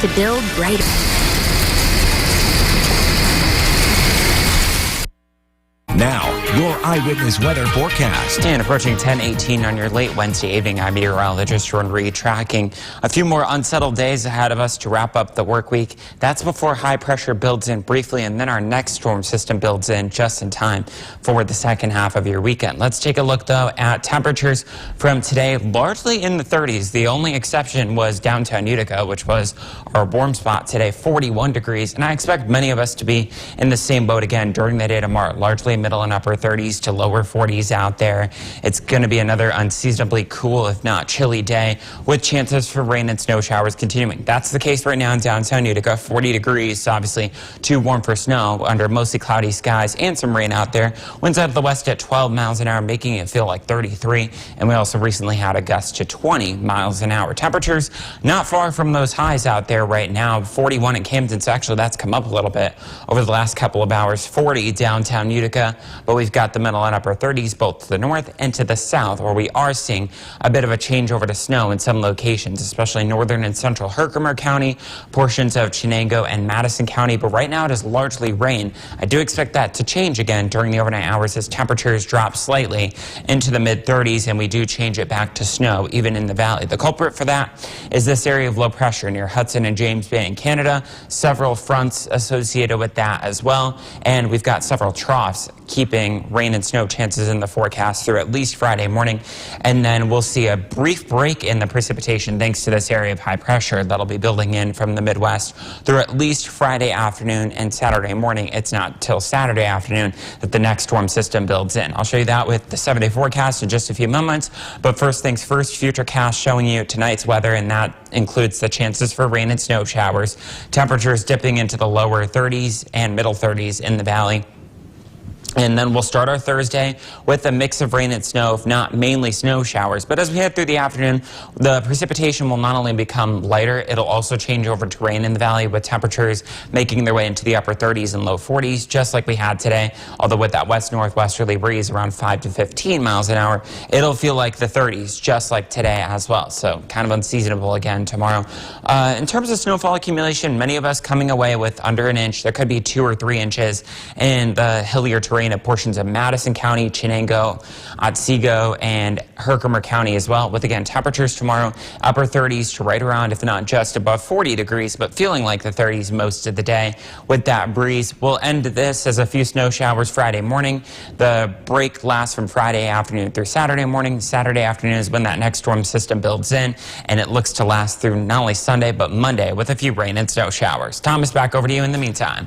to build brighter. Now, your eyewitness weather forecast. And approaching 10:18 on your late Wednesday evening, I'm meteorologist Ron Reed, tracking a few more unsettled days ahead of us to wrap up the work week. That's before high pressure builds in briefly, and then our next storm system builds in just in time for the second half of your weekend. Let's take a look, though, at temperatures from today, largely in the 30s. The only exception was downtown Utica, which was our warm spot today, 41 degrees. And I expect many of us to be in the same boat again during the day tomorrow, largely middle and upper 30s to lower 40s out there. It's going to be another unseasonably cool, if not chilly day, with chances for rain and snow showers continuing. That's the case right now in downtown Utica, 40 degrees, obviously too warm for snow under mostly cloudy skies and some rain out there. Winds out of the west at 12 miles an hour, making it feel like 33. And we also recently had a gust to 20 miles an hour. Temperatures not far from those highs out there right now. 41 in Camden, so actually that's come up a little bit over the last couple of hours. 40 downtown Utica. But we've got the middle and upper 30s both to the north and to the south, where we are seeing a bit of a change over to snow in some locations, especially northern and central Herkimer County, portions of Chenango and Madison County. But right now it is largely rain. I do expect that to change again during the overnight hours as temperatures drop slightly into the mid 30s, and we do change it back to snow even in the valley. The culprit for that is this area of low pressure near Hudson and James Bay in Canada. Several fronts associated with that as well, and we've got several troughs keeping rain and snow chances in the forecast through at least Friday morning. And then we'll see a brief break in the precipitation thanks to this area of high pressure that'll be building in from the Midwest through at least Friday afternoon and Saturday morning. It's not till Saturday afternoon that the next storm system builds in. I'll show you that with the 7-day forecast in just a few moments. But first things first, Futurecast showing you tonight's weather, and that includes the chances for rain and snow showers. Temperatures dipping into the lower 30s and middle 30s in the valley. And then we'll start our Thursday with a mix of rain and snow, if not mainly snow showers. But as we head through the afternoon, the precipitation will not only become lighter, it'll also change over to rain in the valley, with temperatures making their way into the upper 30s and low 40s, just like we had today. Although with that west-northwesterly breeze around 5 to 15 miles an hour, it'll feel like the 30s, just like today as well. So kind of unseasonable again tomorrow. In terms of snowfall accumulation, many of us coming away with under an inch. There could be 2 or 3 inches in the hillier terrain of portions of Madison County, Chenango, Otsego, and Herkimer County as well, with again temperatures tomorrow upper 30s to right around, if not just above 40 degrees, but feeling like the 30s most of the day with that breeze. We'll end this as a few snow showers Friday morning. The break lasts from Friday afternoon through Saturday morning. Saturday afternoon is when that next storm system builds in, and it looks to last through not only Sunday but Monday with a few rain and snow showers. Thomas, back over to you in the meantime.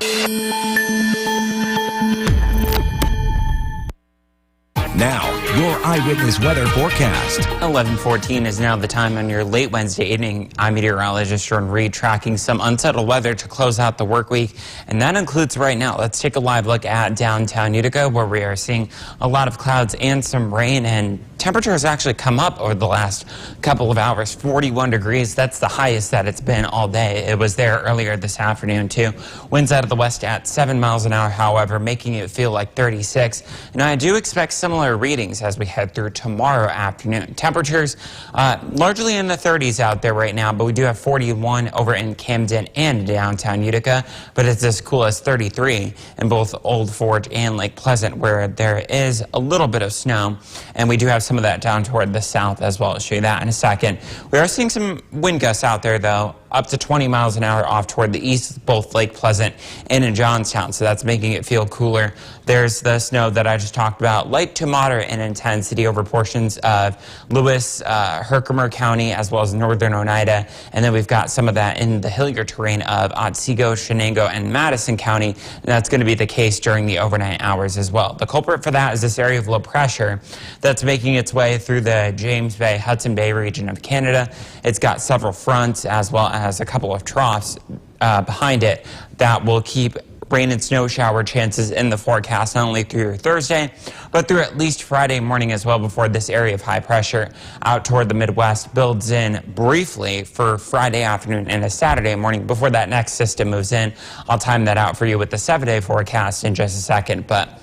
Now, your eyewitness weather forecast. 11:14 is now the time on your late Wednesday evening. I'm meteorologist Ron Reed, tracking some unsettled weather to close out the work week, and that includes right now. Let's take a live look at downtown Utica, where we are seeing a lot of clouds and some rain, and temperatures actually come up over the last couple of hours. 41 degrees, that's the highest that it's been all day. It was there earlier this afternoon too. Winds out of the west at 7 miles an hour, however, making it feel like 36. And I do expect similar readings as we head through tomorrow afternoon. Temperatures largely in the 30s out there right now, but we do have 41 over in Camden and downtown Utica, but it's as cool as 33 in both Old Forge and Lake Pleasant, where there is a little bit of snow, and we do have some of that down toward the south as well. I'll show you that in a second. We are seeing some wind gusts out there, though, up to 20 miles an hour off toward the east, both Lake Pleasant and in Johnstown, so that's making it feel cooler. There's the snow that I just talked about, light to moderate in intensity over portions of Lewis, Herkimer County, as well as northern Oneida, and then we've got some of that in the hillier terrain of Otsego, Chenango, and Madison County, and that's going to be the case during the overnight hours as well. The culprit for that is this area of low pressure that's making its way through the James Bay, Hudson Bay region of Canada. It's got several fronts as well as a couple of troughs behind it that will keep rain and snow shower chances in the forecast, not only through Thursday, but through at least Friday morning as well, before this area of high pressure out toward the Midwest builds in briefly for Friday afternoon and a Saturday morning before that next system moves in. I'll time that out for you with the 7-day forecast in just a second, but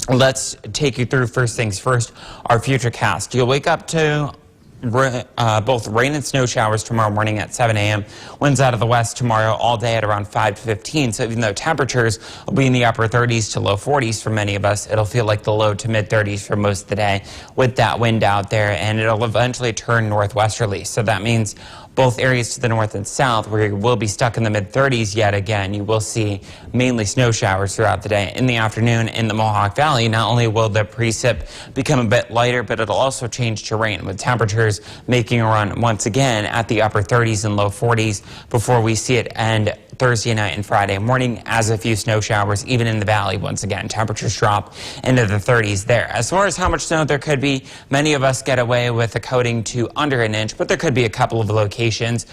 let's take you through first things first, our Futurecast. You'll wake up to both rain and snow showers tomorrow morning at 7 a.m. Winds out of the west tomorrow all day at around 5 to 15. So even though temperatures will be in the upper 30s to low 40s for many of us, it'll feel like the low to mid 30s for most of the day with that wind out there, and it'll eventually turn northwesterly. So that means both areas to the north and south, where you will be stuck in the mid-30s yet again, you will see mainly snow showers throughout the day. In the afternoon in the Mohawk Valley, not only will the precip become a bit lighter, but it'll also change to rain, with temperatures making a run once again at the upper 30s and low 40s before we see it end Thursday night and Friday morning, as a few snow showers even in the valley. Once again, temperatures drop into the 30s there. As far as how much snow there could be, many of us get away with a coating to under an inch, but there could be a couple of locations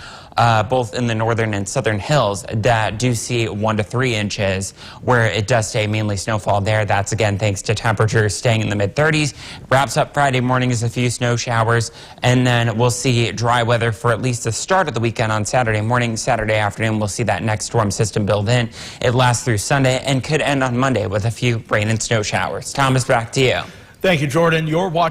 both in the northern and southern hills that do see 1 to 3 inches, where it does stay mainly snowfall there. That's again thanks to temperatures staying in the mid-30s. Wraps up Friday morning as a few snow showers, and then we'll see dry weather for at least the start of the weekend on Saturday morning. Saturday afternoon we'll see that next storm system build in. It lasts through Sunday and could end on Monday with a few rain and snow showers. Thomas, back to you. Thank you, Jordan. You're watching